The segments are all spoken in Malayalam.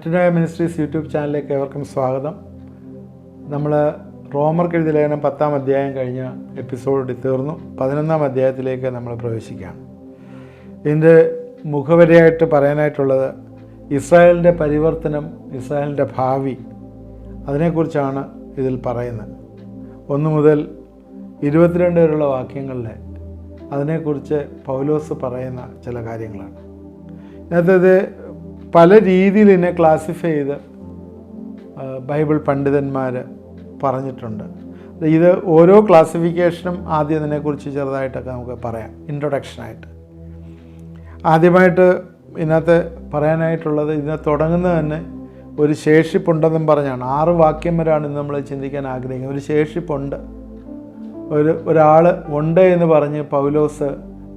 അറ്റുനോയ മിനിസ്ട്രീസ് യൂട്യൂബ് ചാനലിലേക്ക് ഏവർക്കും സ്വാഗതം. നമ്മൾ റോമർക്ക് എഴുതിയ ലേഖനം 10-ാം അധ്യായം കഴിഞ്ഞ എപ്പിസോഡ് തീർന്നു. 11-ാം അധ്യായത്തിലേക്ക് നമ്മൾ പ്രവേശിക്കുകയാണ്. ഇതിൻ്റെ മുഖവരിയായിട്ട് പറയാനായിട്ടുള്ളത് ഇസ്രായേലിൻ്റെ പരിവർത്തനം, ഇസ്രായേലിൻ്റെ ഭാവി, അതിനെക്കുറിച്ചാണ് ഇതിൽ പറയുന്നത്. 1 മുതൽ 22 വരെയുള്ള വാക്യങ്ങളിൽ അതിനെക്കുറിച്ച് പൗലോസ് പറയുന്ന ചില കാര്യങ്ങളാണ്. ഇതിനകത്ത് പല രീതിയിൽ ഇതിനെ ക്ലാസിഫൈ ചെയ്ത് ബൈബിൾ പണ്ഡിതന്മാർ പറഞ്ഞിട്ടുണ്ട്. ഇത് ഓരോ ക്ലാസിഫിക്കേഷനും ആദ്യം ഇതിനെക്കുറിച്ച് ചെറുതായിട്ടൊക്കെ നമുക്ക് പറയാം, ഇൻട്രൊഡക്ഷനായിട്ട്. ആദ്യമായിട്ട് ഇതിനകത്ത് പറയാനായിട്ടുള്ളത്, ഇതിനെ തുടങ്ങുന്നത് തന്നെ ഒരു ശേഷിപ്പുണ്ടെന്നും പറഞ്ഞാണ്. 6 വാക്യം വരെയാണ് ഇന്ന് നമ്മൾ ചിന്തിക്കാൻ ആഗ്രഹിക്കുന്നത്. ഒരു ശേഷിപ്പുണ്ട്, ഒരാൾ ഉണ്ട് എന്ന് പറഞ്ഞ് പൗലോസ്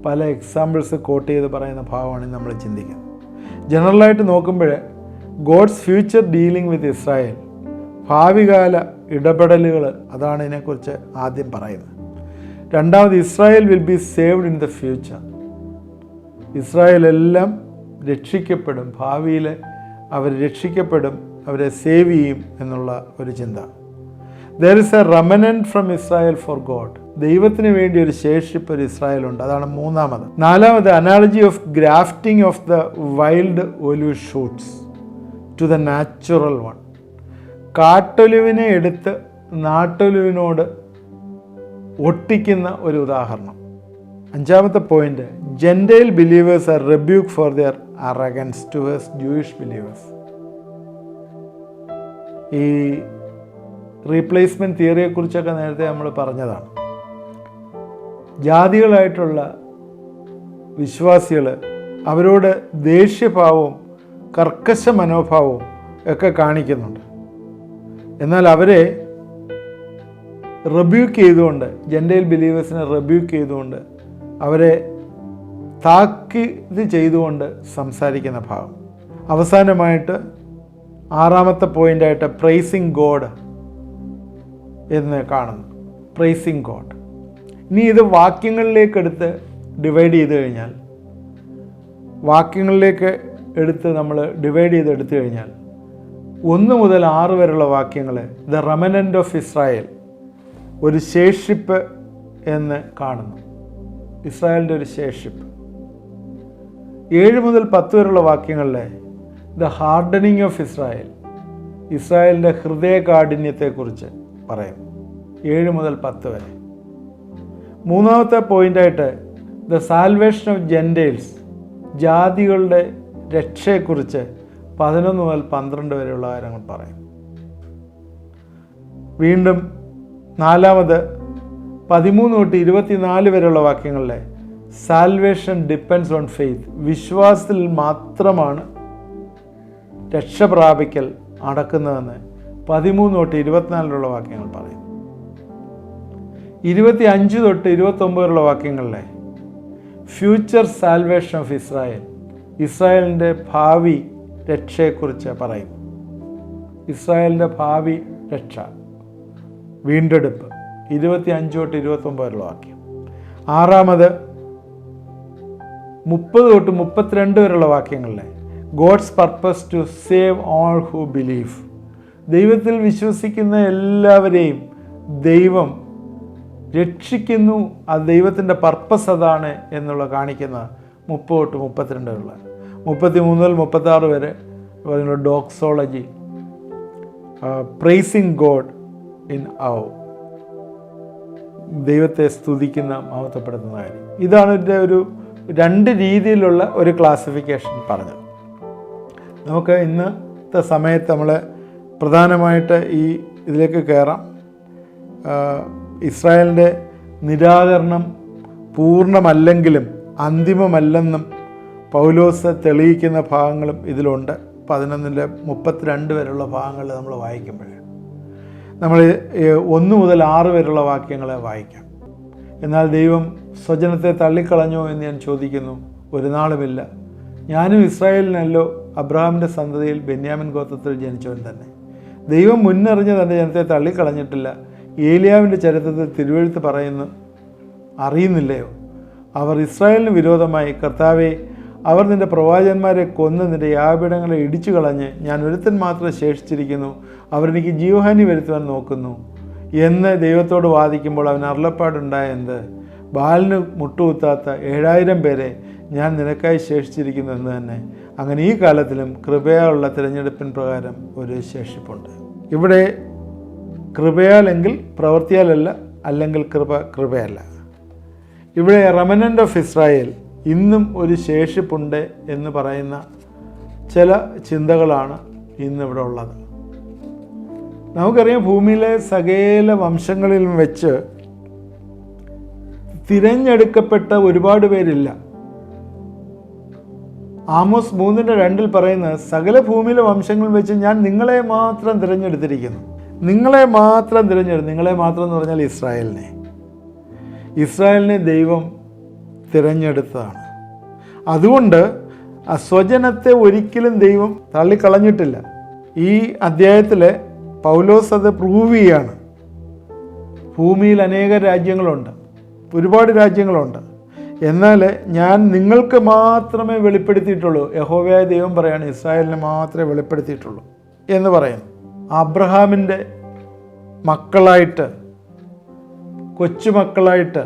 പല എക്സാമ്പിൾസ് കോട്ട് ചെയ്ത് പറയുന്ന ഭാവമാണ് നമ്മൾ ചിന്തിക്കുന്നത്. ജനറലായിട്ട് നോക്കുമ്പോൾ God's future dealing with Israel, ഭാവികാല ഇടപെടലുകൾ, അതാണ് ഇതിനെക്കുറിച്ച് ആദ്യം പറയുന്നത്. രണ്ടാമത്, Israel will be saved in the future, ഇസ്രായേലെല്ലാം രക്ഷിക്കപ്പെടും, ഭാവിയിൽ അവർ രക്ഷിക്കപ്പെടും, അവരെ സേവ് ചെയ്യും എന്നുള്ള ഒരു ചിന്ത. There is a remnant from Israel for God, ദൈവത്തിന് വേണ്ടി ഒരു ശേഷിപ്പ് ഒരു ഇസ്രായേലുണ്ട്, അതാണ് മൂന്നാമത്. നാലാമത്, analogy of grafting of the wild olive shoots to the natural one, കാട്ടൊലിവിനെ എടുത്ത് നാട്ടൊലിവിനോട് ഒട്ടിക്കുന്ന ഒരു ഉദാഹരണം. അഞ്ചാമത്തെ point, gentile believers are rebuke for their arrogance towards Jewish believers. ഈ റീപ്ലേസ്മെൻറ്റ് തിയറിയെക്കുറിച്ചൊക്കെ നേരത്തെ നമ്മൾ പറഞ്ഞതാണ്. ജാതികളായിട്ടുള്ള വിശ്വാസികൾ അവരോട് ദേഷ്യഭാവവും കർക്കശ മനോഭാവവും ഒക്കെ കാണിക്കുന്നുണ്ട്. എന്നാൽ അവരെ റെബ്യൂക്ക് ചെയ്തുകൊണ്ട്, ജെൻറ്റൈൽ ബിലീവേഴ്സിനെ റെബ്യൂക്ക് ചെയ്തുകൊണ്ട്, അവരെ താക്കീത് ചെയ്തുകൊണ്ട് സംസാരിക്കുന്ന ഭാവം. അവസാനമായിട്ട് 6-ാമത്തെ പോയിൻ്റായിട്ട് പ്രൈസിങ് ഗോഡ് എന്ന് കാണുന്നു. Pricing God. ഇനി ഇത് വാക്യങ്ങളിലേക്ക് എടുത്ത് ഡിവൈഡ് ചെയ്ത് കഴിഞ്ഞാൽ, വാക്യങ്ങളിലേക്ക് എടുത്ത് നമ്മൾ ഡിവൈഡ് ചെയ്തെടുത്തു കഴിഞ്ഞാൽ 1 മുതൽ 6 വരെയുള്ള വാക്യങ്ങൾ ദ റെമനന്റ് ഓഫ് ഇസ്രായേൽ, ഒരു ശേഷിപ്പ് എന്ന് കാണുന്നു, ഇസ്രായേലിൻ്റെ ഒരു ശേഷിപ്പ്. 7 മുതൽ 10 വരെയുള്ള വാക്യങ്ങളിൽ ദ ഹാർഡനിങ് ഓഫ് ഇസ്രായേൽ, ഇസ്രായേലിൻ്റെ ഹൃദയകാഠിന്യത്തെക്കുറിച്ച് പറയും. 7 മുതൽ 10 വരെ. 3-ാമത്തെ പോയിൻ്റായിട്ട് ദ സാൽവേഷൻ ഓഫ് ജെൻറ്റൈൽസ്, ജാതികളുടെ രക്ഷയെക്കുറിച്ച് 11 മുതൽ 12 വരെയുള്ള കാര്യങ്ങൾ പറയും. വീണ്ടും 4-ാമത് 13 തൊട്ട് 24 വരെയുള്ള വാക്യങ്ങളിലെ സാൽവേഷൻ ഡിപ്പെൻഡ്സ് ഓൺ ഫെയ്ത്ത്, വിശ്വാസത്തിൽ മാത്രമാണ് രക്ഷ പ്രാപിക്കൽ നടക്കുന്നതെന്ന് 13 തൊട്ട് 24 വാക്യങ്ങൾ പറയും. 25 തൊട്ട് 29 വാക്യങ്ങളിലെ ഫ്യൂച്ചർ സാൽവേഷൻ ഓഫ് ഇസ്രായേൽ, ഇസ്രായേലിൻ്റെ ഭാവി രക്ഷയെക്കുറിച്ച് പറയും. ഇസ്രായേലിൻ്റെ ഭാവി രക്ഷ, വീണ്ടെടുപ്പ്, 25 തൊട്ട് 29 വാക്യം. 6-ാമത് 30 തൊട്ട് 32 വരെയുള്ള വാക്യങ്ങളിലെ God's purpose to save all who believe, ദൈവത്തിൽ വിശ്വസിക്കുന്ന എല്ലാവരെയും ദൈവം രക്ഷിക്കുന്നു, അത് ദൈവത്തിൻ്റെ പർപ്പസ് അതാണ് എന്നുള്ള കാണിക്കുന്ന 30 തൊട്ട് 32 വരെയുള്ള. 33 മുതൽ 36 വരെ പറയുന്ന ഡോക്സോളജി, പ്രൈസിങ് ഗോഡ് ഇൻ ഔ, ദൈവത്തെ സ്തുതിക്കുന്ന, മഹത്വപ്പെടുത്തുന്ന കാര്യം. ഇതാണ് ഇതിൻ്റെ ഒരു 2 രീതിയിലുള്ള ഒരു ക്ലാസിഫിക്കേഷൻ പറഞ്ഞത്. നമുക്ക് ഇന്നത്തെ സമയത്ത് നമ്മൾ പ്രധാനമായിട്ട് ഇതിലേക്ക് കയറാം. ഇസ്രായേലിൻ്റെ നിരാകരണം പൂർണ്ണമല്ലെങ്കിലും അന്തിമമല്ലെന്നും പൗലോസ് തെളിയിക്കുന്ന ഭാഗങ്ങളും ഇതിലുണ്ട്. 11-32 വരെയുള്ള ഭാഗങ്ങൾ നമ്മൾ വായിക്കുമ്പോൾ നമ്മൾ 1 മുതൽ 6 വരെയുള്ള വാക്യങ്ങളെ വായിക്കാം. എന്നാൽ ദൈവം സ്വജനത്തെ തള്ളിക്കളഞ്ഞോ എന്ന് ഞാൻ ചോദിക്കുന്നു, ഒരു നാളുമില്ല. ഞാനും ഇസ്രായേലിനല്ലോ അബ്രഹാമിൻ്റെ സന്തതിയിൽ ബെന്യാമിൻ ഗോത്രത്തിൽ ജനിച്ചവൻ തന്നെ. ദൈവം മുന്നറിഞ്ഞ് തൻ്റെ ജനത്തെ തള്ളിക്കളഞ്ഞിട്ടില്ല. ഏലിയാവിൻ്റെ ചരിത്രത്തിൽ തിരുവെഴുത്ത് പറയുന്നു, അറിയുന്നില്ലയോ? അവർ ഇസ്രായേലിന് വിരോധമായി, കർത്താവെ അവർ നിൻ്റെ പ്രവാചകന്മാരെ കൊന്ന് നിൻ്റെ യാഗപീഠങ്ങളെ ഇടിച്ചു കളഞ്ഞ് ഞാൻ ഒരുത്തൻ മാത്രം ശേഷിച്ചിരിക്കുന്നു, അവരെനിക്ക് ജീവഹാനി വരുത്തുവാൻ നോക്കുന്നു എന്ന് ദൈവത്തോട് വാദിക്കുമ്പോൾ അവൻ അരുളപ്പാടുണ്ടായത്, ബാലിന് മുട്ടുകുത്താത്ത 7000 പേരെ ഞാൻ നിനക്കായി ശേഷിച്ചിരിക്കുന്നു എന്ന് തന്നെ. അങ്ങനെ ഈ കാലത്തിലും കൃപയാലുള്ള തിരഞ്ഞെടുപ്പിൻ പ്രകാരം ഒരു ശേഷിപ്പുണ്ട്. ഇവിടെ കൃപയാലെങ്കിൽ പ്രവൃത്തിയാലല്ല, അല്ലെങ്കിൽ കൃപയല്ല. ഇവിടെ റെമനൻ്റ് ഓഫ് ഇസ്രായേൽ ഇന്നും ഒരു ശേഷിപ്പുണ്ട് എന്ന് പറയുന്ന ചില ചിന്തകളാണ് ഇന്നിവിടെ ഉള്ളത്. നമുക്കറിയാം, ഭൂമിയിലെ സകല വംശങ്ങളിലും വെച്ച് തിരഞ്ഞെടുക്കപ്പെട്ട ഒരുപാട് പേരില്ല. ആമോസ് 3:2 പറയുന്നത്, സകല ഭൂമിയിലെ വംശങ്ങളിൽ വെച്ച് ഞാൻ നിങ്ങളെ മാത്രം തിരഞ്ഞെടുത്തിരിക്കുന്നു. നിങ്ങളെ മാത്രം നിങ്ങളെ മാത്രം എന്ന് പറഞ്ഞാൽ ഇസ്രായേലിനെ ദൈവം തിരഞ്ഞെടുത്തതാണ്. അതുകൊണ്ട് ആ സ്വജനത്തെ ഒരിക്കലും ദൈവം തള്ളിക്കളഞ്ഞിട്ടില്ല. ഈ അധ്യായത്തിൽ പൗലോസ് അത് പ്രൂവ് ചെയ്യാണ്. ഭൂമിയിൽ അനേക രാജ്യങ്ങളുണ്ട്, ഒരുപാട് രാജ്യങ്ങളുണ്ട്, എന്നാൽ ഞാൻ നിങ്ങൾക്ക് മാത്രമേ വെളിപ്പെടുത്തിയിട്ടുള്ളൂ. യഹോവയായ ദൈവം പറയാണ്, ഇസ്രായേലിനെ മാത്രമേ വെളിപ്പെടുത്തിയിട്ടുള്ളൂ എന്ന് പറയുന്നു. അബ്രഹാമിൻ്റെ മക്കളായിട്ട്, കൊച്ചുമക്കളായിട്ട്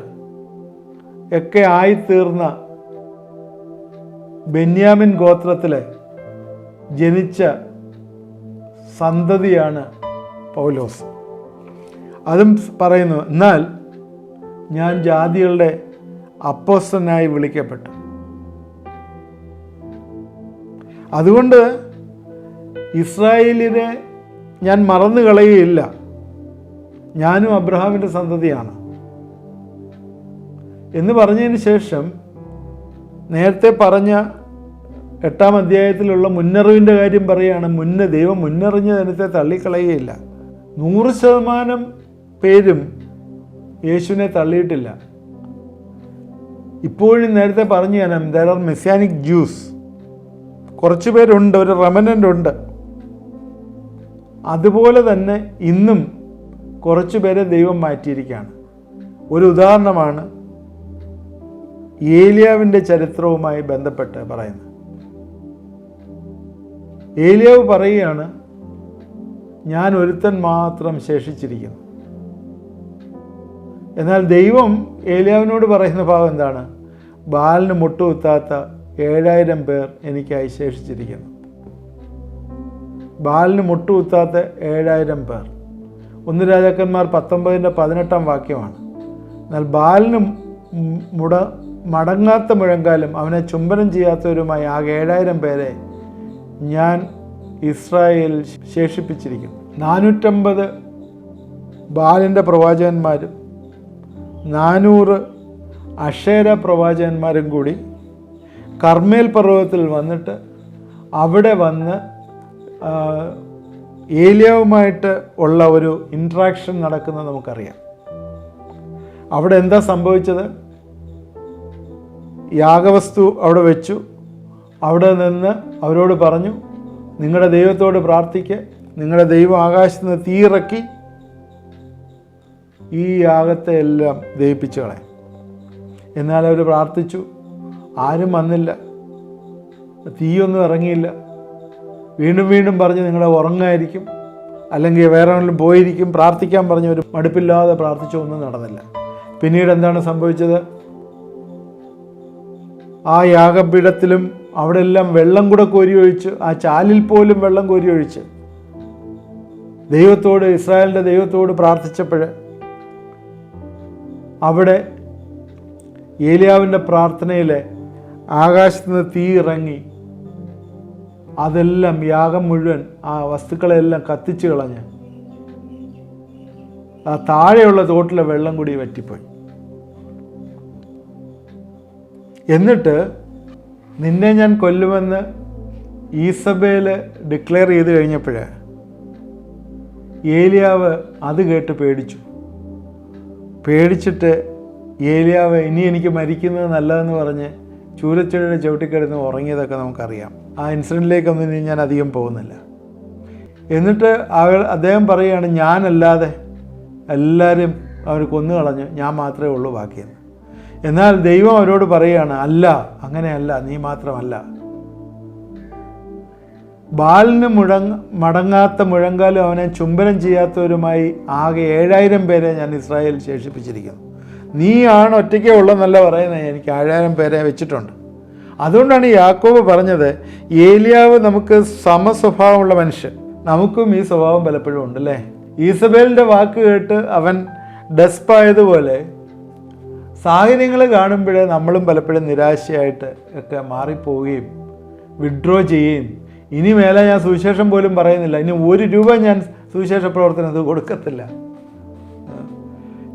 ഒക്കെ ആയിത്തീർന്ന ബെന്യാമിൻ ഗോത്രത്തിൽ ജനിച്ച സന്തതിയാണ് പൗലോസ്. അതും പറയുന്നു, എന്നാൽ ഞാൻ ജാതികളുടെ അപ്പോസ്തലനായി വിളിക്കപ്പെട്ടു. അതുകൊണ്ട് ഇസ്രായേലിനെ ഞാൻ മറന്നു കളയുകയില്ല. ഞാനും അബ്രഹാമിൻ്റെ സന്തതിയാണ് എന്ന് പറഞ്ഞതിന് ശേഷം നേരത്തെ പറഞ്ഞ 8-ാം അധ്യായത്തിലുള്ള മുന്നറിവിൻ്റെ കാര്യം പറയുകയാണ്. ദൈവം മുന്നറിഞ്ഞ ജനത്തെ തള്ളിക്കളയുകയില്ല. 100% പേരും യേശുവിനെ തള്ളിയിട്ടില്ല. ഇപ്പോഴും നേരത്തെ പറഞ്ഞു തരാം, ദർ ആർ മെസ്സിയാനിക് ജ്യൂസ്. കുറച്ച് പേരുണ്ട്, ഒരു റെമനൻ്റ് ഉണ്ട്. അതുപോലെ തന്നെ ഇന്നും കുറച്ച് പേരെ ദൈവം മാറ്റിയിരിക്കുകയാണ്. ഒരു ഉദാഹരണമാണ് ഏലിയാവിൻ്റെ ചരിത്രവുമായി ബന്ധപ്പെട്ട് പറയുന്നത്. ഏലിയാവ് പറയുകയാണ്, ഞാൻ ഒരുത്തൻ മാത്രം ശേഷിച്ചിരിക്കുന്നു. എന്നാൽ ദൈവം ഏലിയാവിനോട് പറയുന്ന ഭാഗം എന്താണ്? ബാലിന് മുട്ടുകുത്താത്ത 7000 പേർ എനിക്കായി ശേഷിച്ചിരിക്കുന്നു. ബാലിന് മുട്ടുകുത്താത്ത 7000 പേർ. 1 രാജാക്കന്മാർ 19:18 വാക്യമാണ്. എന്നാൽ ബാലിന് മടങ്ങാത്ത മുഴങ്കാലും അവനെ ചുംബനം ചെയ്യാത്തവരുമായി ആകെ 7000 പേരെ ഞാൻ ഇസ്രായേൽ ശേഷിപ്പിച്ചിരിക്കുന്നു. 450 ബാലിൻ്റെ പ്രവാചകന്മാരും 400 അക്ഷേര പ്രവാചകന്മാരും കൂടി കർമ്മേൽ പർവ്വതത്തിൽ വന്നിട്ട് അവിടെ വന്ന് ഏലിയാവുമായിട്ട് ഉള്ള ഒരു ഇൻട്രാക്ഷൻ നടക്കുന്നത് നമുക്കറിയാം. അവിടെ എന്താ സംഭവിച്ചത്? യാഗവസ്തു അവിടെ വെച്ചു. അവിടെ നിന്ന് അവരോട് പറഞ്ഞു, നിങ്ങളുടെ ദൈവത്തോട് പ്രാർത്ഥിക്കുക, നിങ്ങളുടെ ദൈവം ആകാശത്ത് നിന്ന് തീയിറക്കി ഈ യാഗത്തെ എല്ലാം ദഹിപ്പിച്ചു കളയാം. എന്നാൽ അവർ പ്രാർത്ഥിച്ചു, ആരും വന്നില്ല, തീയൊന്നും ഇറങ്ങിയില്ല. വീണ്ടും വീണ്ടും പറഞ്ഞ് നിങ്ങളെ ഉറങ്ങായിരിക്കും, അല്ലെങ്കിൽ വേറെ എവിടെയും പോയിരിക്കും, പ്രാർത്ഥിക്കാൻ പറഞ്ഞ് ഒരു മടുപ്പില്ലാതെ പ്രാർത്ഥിച്ചൊന്നും നടന്നില്ല. പിന്നീട് എന്താണ് സംഭവിച്ചത്? ആ യാഗപീഠത്തിലും അവിടെ എല്ലാം വെള്ളം കൂടെ കോരി ഒഴിച്ച്, ആ ചാലിൽ പോലും വെള്ളം കോരി ഒഴിച്ച് ദൈവത്തോട്, ഇസ്രായേലിൻ്റെ ദൈവത്തോട് പ്രാർത്ഥിച്ചപ്പോൾ അവിടെ ഏലിയാവിൻ്റെ പ്രാർത്ഥനയിൽ ആകാശത്ത് നിന്ന് തീ ഇറങ്ങി അതെല്ലാം, യാഗം മുഴുവൻ, ആ വസ്തുക്കളെല്ലാം കത്തിച്ചു കളഞ്ഞ് ആ താഴെയുള്ള തോട്ടിലെ വെള്ളം കൂടി വറ്റിപ്പോയി. എന്നിട്ട് നിന്നെ ഞാൻ കൊല്ലുമെന്ന് ഈസബേൽ ഡിക്ലെയർ ചെയ്ത് കഴിഞ്ഞപ്പോൾ ഏലിയാവ് അത് കേട്ട് പേടിച്ചിട്ട് ഏലിയാവ് ഇനി എനിക്ക് മരിക്കുന്നത് നല്ലതെന്ന് പറഞ്ഞ് ചൂരച്ചെടിയുടെ ചവിട്ടിക്കിടന്ന് ഉറങ്ങിയതൊക്കെ നമുക്കറിയാം. ആ ഇൻസിഡൻറ്റിലേക്കൊന്നും ഞാൻ അധികം പോകുന്നില്ല. എന്നിട്ട് അദ്ദേഹം പറയുകയാണ്, ഞാനല്ലാതെ എല്ലാവരും അവർ കൊന്നു കളഞ്ഞു, ഞാൻ മാത്രമേ ഉള്ളൂ ബാക്കിയെന്ന്. എന്നാൽ ദൈവം അവരോട് പറയുകയാണ്, അല്ല, അങ്ങനെയല്ല, നീ മാത്രമല്ല. ബാലിന് മടങ്ങാത്ത മുഴങ്കാലും അവനെ ചുംബനം ചെയ്യാത്തവരുമായി ആകെ 7000 പേരെ ഞാൻ ഇസ്രായേൽ ശേഷിപ്പിച്ചിരിക്കുന്നു. നീയാണ് ഒറ്റയ്ക്കേ ഉള്ളതെന്നല്ല പറയുന്നത്, എനിക്ക് 7000 പേരെ വെച്ചിട്ടുണ്ട്. അതുകൊണ്ടാണ് യാക്കോബ് പറഞ്ഞത്, ഏലിയാവ് നമുക്ക് സമസ്വഭാവമുള്ള മനുഷ്യൻ. നമുക്കും ഈ സ്വഭാവം പലപ്പോഴും ഉണ്ട് അല്ലേ? ഈസബേലിൻ്റെ വാക്ക് കേട്ട് അവൻ ഡെസ്പായതുപോലെ സാഹചര്യങ്ങൾ കാണുമ്പോഴേ നമ്മളും പലപ്പോഴും നിരാശയായിട്ട് ഒക്കെ മാറിപ്പോവുകയും വിഡ്രോ ചെയ്യുകയും, ഇനി മേലെ ഞാൻ സുവിശേഷം പോലും പറയുന്നില്ല, ഇനി 1 രൂപ ഞാൻ സുവിശേഷ പ്രവർത്തനത്തിന് കൊടുക്കത്തില്ല,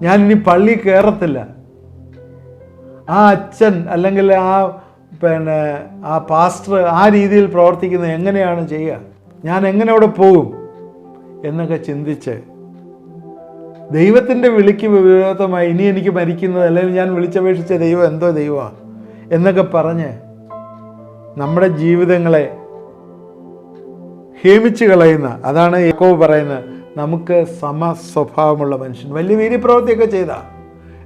ഞാൻ ഇനി പള്ളി കയറത്തില്ല, ആ അച്ഛൻ അല്ലെങ്കിൽ ആ പാസ്റ്റർ ആ രീതിയിൽ പ്രവർത്തിക്കുന്നത് എങ്ങനെയാണ് ചെയ്യുക, ഞാൻ എങ്ങനെ അവിടെ പോകും എന്നൊക്കെ ചിന്തിച്ച് ദൈവത്തിൻ്റെ വിളിക്ക് വിരോധമായി ഇനി എനിക്ക് മരിക്കുന്നത്, അല്ലെങ്കിൽ ഞാൻ വിളിച്ചപേക്ഷിച്ച ദൈവം എന്തോ ദൈവമാണ് എന്നൊക്കെ പറഞ്ഞ് നമ്മുടെ ജീവിതങ്ങളെ ഹേമിച്ച് കളയുന്ന, അതാണ് യാക്കോബ് പറയുന്നത്, നമുക്ക് സമസ്വഭാവമുള്ള മനുഷ്യൻ. വലിയ വീര്യപ്രവൃത്തിയൊക്കെ ചെയ്താൽ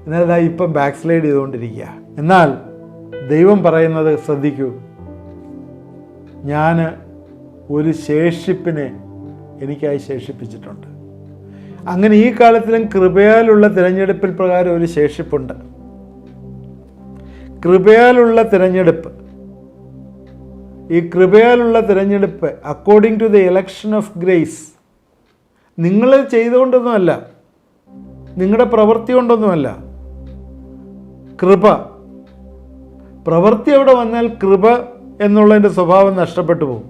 എന്നാൽ ഇപ്പം ബാക്ക് സ്ലൈഡ് ചെയ്തുകൊണ്ടിരിക്കുക. എന്നാൽ ദൈവം പറയുന്നത് ശ്രദ്ധിക്കൂ, ഞാൻ ഒരു ശേഷിപ്പിനെ എനിക്കായി ശേഷിപ്പിച്ചിട്ടുണ്ട്. അങ്ങനെ ഈ കാലത്തിലും കൃപയാലുള്ള തിരഞ്ഞെടുപ്പിൽ പ്രകാരം ഒരു ശേഷിപ്പുണ്ട്. കൃപയാലുള്ള തിരഞ്ഞെടുപ്പ്, ഈ കൃപയാലുള്ള തിരഞ്ഞെടുപ്പ് according to the election of grace, നിങ്ങൾ ചെയ്തുകൊണ്ടൊന്നുമല്ല, നിങ്ങളുടെ പ്രവൃത്തി കൊണ്ടൊന്നുമല്ല, കൃപ. പ്രവൃത്തി അവിടെ വന്നാൽ കൃപ എന്നുള്ളതിൻ്റെ സ്വഭാവം നഷ്ടപ്പെട്ടു പോകും.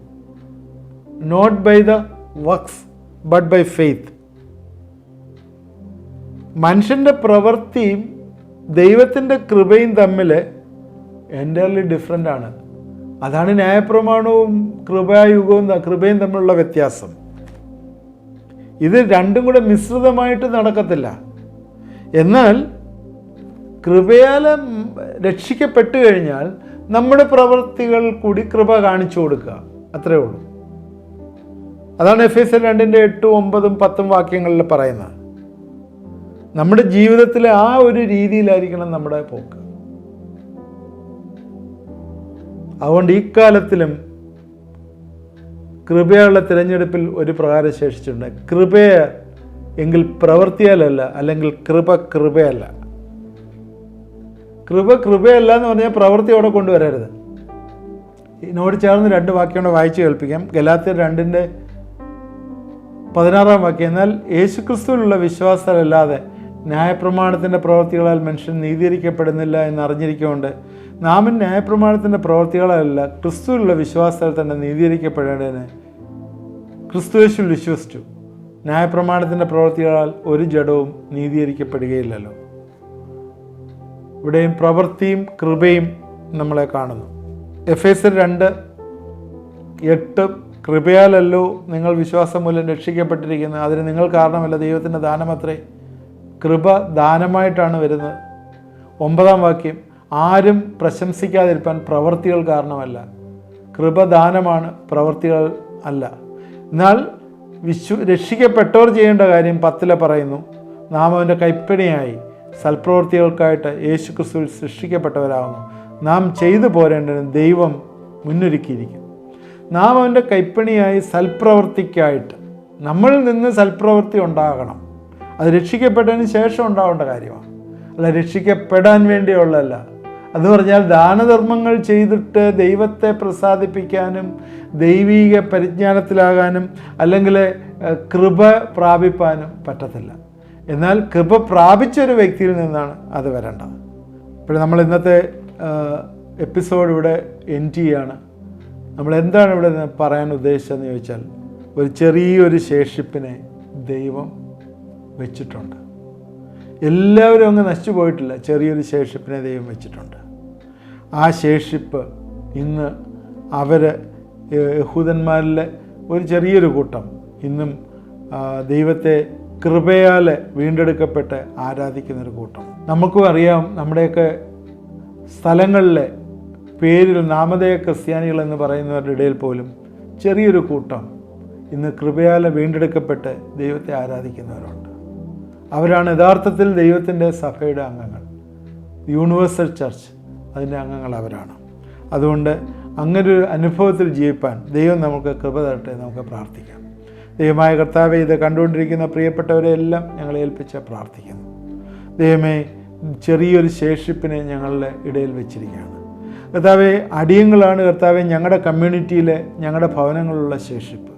Not by the works but by faith. മനുഷ്യൻ്റെ പ്രവൃത്തിയും ദൈവത്തിൻ്റെ കൃപയും തമ്മിൽ എൻ്റർലി ഡിഫറൻ്റ് ആണ്. അതാണ് ന്യായപ്രമാണവും കൃപയും തമ്മിലുള്ള വ്യത്യാസം. ഇത് രണ്ടും കൂടെ മിശ്രിതമായിട്ട് നടക്കത്തില്ല. എന്നാൽ കൃപയാൽ രക്ഷിക്കപ്പെട്ടു കഴിഞ്ഞാൽ നമ്മുടെ പ്രവൃത്തികൾ കൂടി കൃപ കാണിച്ചു കൊടുക്കുക, അത്രേ ഉള്ളൂ. അതാണ് എഫേസ്യർ 2:8, 9, 10 വാക്യങ്ങളിൽ പറയുന്നത്. നമ്മുടെ ജീവിതത്തിലെ ആ ഒരു രീതിയിലായിരിക്കണം നമ്മുടെ പോക്ക്. അതുകൊണ്ട് ഈ കാലത്തിലും കൃപയുള്ള തിരഞ്ഞെടുപ്പിൽ ഒരു പ്രകാരം ശേഷിച്ചിട്ടുണ്ട്. കൃപയ എങ്കിൽ പ്രവൃത്തിയാലല്ല, അല്ലെങ്കിൽ കൃപയല്ല. കൃപയല്ല എന്ന് പറഞ്ഞാൽ പ്രവൃത്തി അവിടെ കൊണ്ടുവരരുത്. ഇതിനോട് ചേർന്ന് 2 വാക്യം കൂടെ വായിച്ച് കേൾപ്പിക്കാം. ഗലാത്യർ 2:16 വാക്യം, എന്നാൽ യേശുക്രിസ്തുവിലുള്ള വിശ്വാസമല്ലാതെ ന്യായപ്രമാണത്തിൻ്റെ പ്രവൃത്തികളാൽ മനുഷ്യൻ നീതീകരിക്കപ്പെടുന്നില്ല എന്ന് അറിഞ്ഞിരിക്കുകൊണ്ട് നാം ന്യായപ്രമാണത്തിൻ്റെ പ്രവൃത്തികളല്ല ക്രിസ്തുവിലുള്ള വിശ്വാസത്താൽ തന്നെ നീതീകരിക്കപ്പെടേണ്ടതിന് ക്രിസ്തുയേശുവിൽ വിശ്വസിച്ചു. ന്യായപ്രമാണത്തിൻ്റെ പ്രവൃത്തികളാൽ ഒരു ജഡവും നീതീകരിക്കപ്പെടുകയില്ലല്ലോ. ഇവിടെയും പ്രവൃത്തിയും കൃപയും നമ്മളെ കാണുന്നു. എഫേസ്യർ 2:8, കൃപയാലല്ലോ നിങ്ങൾ വിശ്വാസം മൂലം രക്ഷിക്കപ്പെട്ടിരിക്കുന്നത്, അതിന് നിങ്ങൾ കാരണമല്ല, ദൈവത്തിൻ്റെ ദാനമത്രേ. കൃപ ദാനമായിട്ടാണ് വരുന്നത്. 9 വാക്യം, ആരും പ്രശംസിക്കാതിരിക്കാൻ പ്രവൃത്തികൾ കാരണമല്ല. കൃപ ദാനമാണ്, പ്രവൃത്തികൾ അല്ല. എന്നാൽ രക്ഷിക്കപ്പെട്ടവർ ചെയ്യേണ്ട കാര്യം 10 പറയുന്നു, നാം അവൻ്റെ കൈപ്പണിയായി സൽപ്രവൃത്തികൾക്കായിട്ട് യേശുക്രിസ്തുവിൽ സൃഷ്ടിക്കപ്പെട്ടവരാകുന്നു. നാം ചെയ്തു പോരേണ്ടതിന് ദൈവം മുന്നൊരുക്കിയിരിക്കും. നാം അവൻ്റെ കൈപ്പണിയായി സൽപ്രവൃത്തിക്കായിട്ട്, നമ്മളിൽ നിന്ന് സൽപ്രവൃത്തി ഉണ്ടാകണം. അത് രക്ഷിക്കപ്പെട്ടതിന് ശേഷം ഉണ്ടാവേണ്ട കാര്യമാണ്, അല്ല രക്ഷിക്കപ്പെടാൻ വേണ്ടിയുള്ളതല്ല. അത് പറഞ്ഞാൽ ദാനധർമ്മങ്ങൾ ചെയ്തിട്ട് ദൈവത്തെ പ്രസാദിപ്പിക്കാനും ദൈവീക പരിജ്ഞാനത്തിലാകാനും അല്ലെങ്കിൽ കൃപ പ്രാപിപ്പാനും പറ്റത്തില്ല. എന്നാൽ കൃപ പ്രാപിച്ചൊരു വ്യക്തിയിൽ നിന്നാണ് അത് വരേണ്ടത്. ഇപ്പോൾ നമ്മൾ ഇന്നത്തെ എപ്പിസോഡ് ഇവിടെ എൻഡ് ചെയ്യാണ്. നമ്മൾ എന്താണ് ഇവിടെ പറയാൻ ഉദ്ദേശിച്ചതെന്ന് ചോദിച്ചാൽ, ഒരു ചെറിയൊരു ശേഷിപ്പിനെ ദൈവം വെച്ചിട്ടുണ്ട്. എല്ലാവരും അങ്ങ് നശിച്ചു പോയിട്ടില്ല, ചെറിയൊരു ശേഷിപ്പിനെ ദൈവം വെച്ചിട്ടുണ്ട്. ആ ശേഷിപ്പ് ഇന്ന് യഹൂദന്മാരിലെ ഒരു ചെറിയൊരു കൂട്ടം ഇന്നും ദൈവത്തെ കൃപയാൽ വീണ്ടെടുക്കപ്പെട്ട് ആരാധിക്കുന്നൊരു കൂട്ടം. നമുക്കും അറിയാം, നമ്മുടെയൊക്കെ സ്ഥലങ്ങളിലെ പേരിൽ നാമധേയ ക്രിസ്ത്യാനികൾ എന്ന് പറയുന്നവരുടെ ഇടയിൽ പോലും ചെറിയൊരു കൂട്ടം ഇന്ന് കൃപയാൽ വീണ്ടെടുക്കപ്പെട്ട് ദൈവത്തെ ആരാധിക്കുന്നവരുണ്ട്. അവരാണ് യഥാർത്ഥത്തിൽ ദൈവത്തിൻ്റെ സഭയുടെ അംഗങ്ങൾ. യൂണിവേഴ്സൽ ചർച്ച് അതിൻ്റെ അംഗങ്ങൾ അവരാണ്. അതുകൊണ്ട് അങ്ങനൊരു അനുഭവത്തിൽ ജീവിപ്പാൻ ദൈവം നമുക്ക് കൃപ തരട്ടെ. നമുക്ക് പ്രാർത്ഥിക്കാം. ദൈവമായ കർത്താവെ, ഇത് കണ്ടുകൊണ്ടിരിക്കുന്ന പ്രിയപ്പെട്ടവരെയെല്ലാം ഞങ്ങളെ ഏൽപ്പിച്ച് പ്രാർത്ഥിക്കുന്നു. ദൈവമേ, ചെറിയൊരു ശേഷിപ്പിനെ ഞങ്ങളുടെ ഇടയിൽ വെച്ചിരിക്കുകയാണ് കർത്താവെ. അടിയങ്ങളാണ് കർത്താവെ ഞങ്ങളുടെ കമ്മ്യൂണിറ്റിയിലെ, ഞങ്ങളുടെ ഭവനങ്ങളിലുള്ള ശേഷിപ്പ്.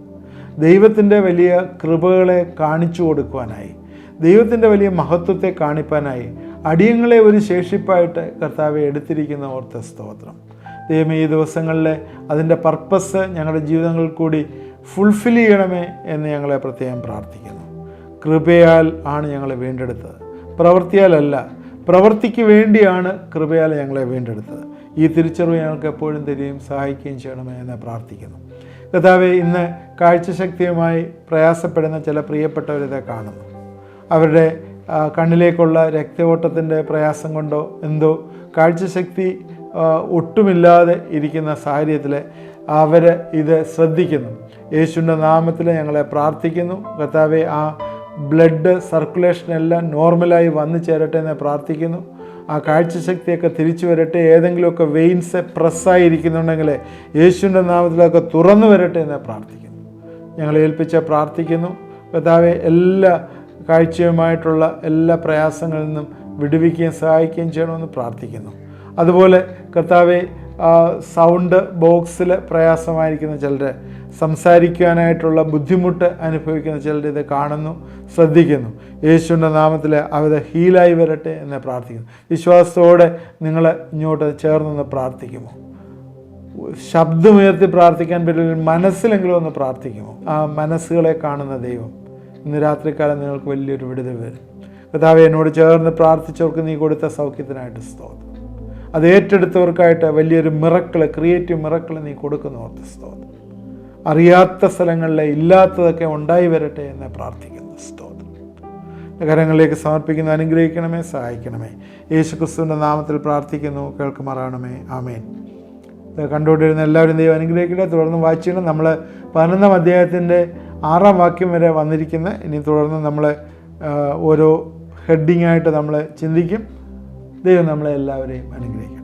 ദൈവത്തിൻ്റെ വലിയ കൃപകളെ കാണിച്ചു കൊടുക്കുവാനായി, ദൈവത്തിൻ്റെ വലിയ മഹത്വത്തെ കാണിപ്പാനായി അടിയങ്ങളെ ഒരു ശേഷിപ്പായിട്ട് കർത്താവെ എടുത്തിരിക്കുന്ന ഓർത്ത സ്തോത്രം. ദൈവമേ, ഈ ദിവസങ്ങളിൽ അതിൻ്റെ പർപ്പസ് ഞങ്ങളുടെ ജീവിതങ്ങളിൽ കൂടി ഫുൾഫിൽ ചെയ്യണമേ എന്ന് ഞങ്ങളെ പ്രത്യേകം പ്രാർത്ഥിക്കുന്നു. കൃപയാൽ ആണ് ഞങ്ങളെ വീണ്ടെടുത്തത്, പ്രവൃത്തിയാലല്ല. പ്രവൃത്തിക്ക് വേണ്ടിയാണ് കൃപയാൽ ഞങ്ങളെ വീണ്ടെടുത്തത്. ഈ തിരിച്ചറിവ് ഞങ്ങൾക്ക് എപ്പോഴും തരികയും സഹായിക്കുകയും ചെയ്യണമേ എന്ന് പ്രാർത്ഥിക്കുന്നു. കർത്താവേ, ഇന്ന് കാഴ്ചശക്തിയുമായി പ്രയാസപ്പെടുന്ന ചില പ്രിയപ്പെട്ടവരിതെ കാണുന്നു. അവരുടെ കണ്ണിലേക്കുള്ള രക്തയോട്ടത്തിൻ്റെ പ്രയാസം കൊണ്ടോ എന്തോ കാഴ്ചശക്തി ഒട്ടുമില്ലാതെ ഇരിക്കുന്ന സാഹചര്യത്തിൽ അവർ ഇത് ശ്രദ്ധിക്കുന്നു. യേശുവിൻ്റെ നാമത്തിൽ ഞങ്ങളെ പ്രാർത്ഥിക്കുന്നു. കർത്താവെ, ആ ബ്ലഡ് സർക്കുലേഷനെല്ലാം നോർമലായി വന്നു ചേരട്ടെ എന്ന് പ്രാർത്ഥിക്കുന്നു. ആ കാഴ്ചശക്തിയൊക്കെ തിരിച്ചു വരട്ടെ. ഏതെങ്കിലുമൊക്കെ വെയിൻസ് പ്രസ്സായിരിക്കുന്നുണ്ടെങ്കിൽ യേശുവിൻ്റെ നാമത്തിലൊക്കെ തുറന്നു വരട്ടെ എന്ന് പ്രാർത്ഥിക്കുന്നു. ഞങ്ങളെ ഏൽപ്പിച്ച് പ്രാർത്ഥിക്കുന്നു. കർത്താവെ, എല്ലാ കാഴ്ചയുമായിട്ടുള്ള എല്ലാ പ്രയാസങ്ങളിൽ നിന്നും വിടുവിക്കുകയും സഹായിക്കുകയും ചെയ്യണമെന്ന് പ്രാർത്ഥിക്കുന്നു. അതുപോലെ കർത്താവെ, സൗണ്ട് ബോക്സിൽ പ്രയാസമായിരിക്കുന്ന ചിലർ, സംസാരിക്കാനായിട്ടുള്ള ബുദ്ധിമുട്ട് അനുഭവിക്കുന്ന ചിലർ ഇത് കാണുന്നു, ശ്രദ്ധിക്കുന്നു. യേശുവിൻ്റെ നാമത്തിൽ അവർ ഹീലായി വരട്ടെ എന്ന് പ്രാർത്ഥിക്കുന്നു. വിശ്വാസത്തോടെ നിങ്ങൾ ഇങ്ങോട്ട് ചേർന്നൊന്ന് പ്രാർത്ഥിക്കുമോ? ശബ്ദമുയർത്തി പ്രാർത്ഥിക്കാൻ പറ്റില്ല, മനസ്സിലെങ്കിലും ഒന്ന് പ്രാർത്ഥിക്കുമോ? ആ മനസ്സുകളെ കാണുന്ന ദൈവം ഇന്ന് രാത്രിക്കാലം നിങ്ങൾക്ക് വലിയൊരു വിടുതൽ വരും. കർത്താവേ, എന്നോട് ചേർന്ന് പ്രാർത്ഥിച്ചവർക്ക് നീ കൊടുത്ത സൗഖ്യത്തിനായിട്ട് സ്തോത്രം. അത് ഏറ്റെടുത്തവർക്കായിട്ട് വലിയൊരു മിറക്കിൾ, ക്രിയേറ്റീവ് മിറക്കിൾ നീ കൊടുക്കുന്ന ഓർത്ത് സ്തോത്രം. അറിയാത്ത സ്ഥലങ്ങളിൽ ഇല്ലാത്തതൊക്കെ ഉണ്ടായി വരട്ടെ എന്ന് പ്രാർത്ഥിക്കുന്നു. സ്തോത്രം. കരങ്ങളിലേക്ക് സമർപ്പിക്കുന്നു. അനുഗ്രഹിക്കണമേ, സഹായിക്കണമേ. യേശുക്രിസ്തുവിൻ്റെ നാമത്തിൽ പ്രാർത്ഥിക്കുന്നു. കേൾക്കുമാറാണമേ. ആമേൻ. കണ്ടുകൊണ്ടിരുന്ന എല്ലാവരും ദൈവം അനുഗ്രഹിക്കട്ടെ. തുടർന്ന് വായിച്ചിട്ട് നമ്മൾ 11-ാം അധ്യായത്തിൻ്റെ 6-ാം വാക്യം വരെ വന്നിരിക്കുന്ന, ഇനി തുടർന്ന് നമ്മൾ ഓരോ ഹെഡിങ്ങായിട്ട് നമ്മൾ ചിന്തിക്കും. ദൈവം നമ്മളെ എല്ലാവരെയും അനുഗ്രഹിക്കും.